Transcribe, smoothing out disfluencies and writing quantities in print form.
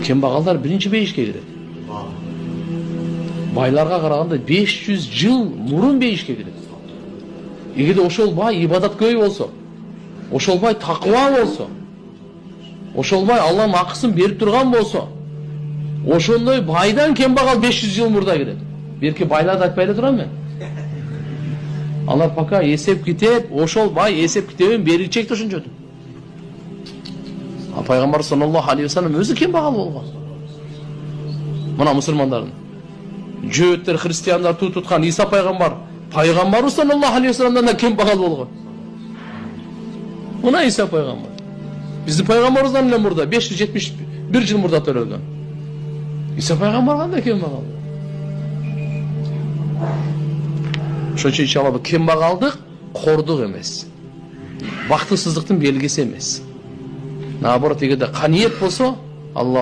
Кембагалдар биринчи бейишке кирет. Байларга караганда 500 жыл мурун бейишке кирет. Эгерде ошол бай ибадаткөй болсо, ошол бай такыба болсо, ошол бай Алланын акысын берип турган болсо, ошондой байдан кембагал 500 жыл мурда кирет. Берки байларды айтпай эле турам мен. Алар пока эсеп китеп, ошол бай эсеп китебин беричекти ошончо. Пайгамбар саллаллаху алейхи ва саллям өзү кембагал болгон. Мына мусулмандардын жөөттөр, христиандар туткан Иса пайгамбар, пайгамбар саллаллаху алейхи ва салламдан да кембагал болгон. Мына Иса пайгамбар. Биздин пайгамбарыбыздан эле мурда 571 жыл мурда төрөлгөн. Иса пайгамбар кандай кембагал? Ошон үчүн иншалла бул кембагалдык кордук эмес. Бактысыздыктын белгиси эмес. Наоборот, эгерде каниет болсо, Алла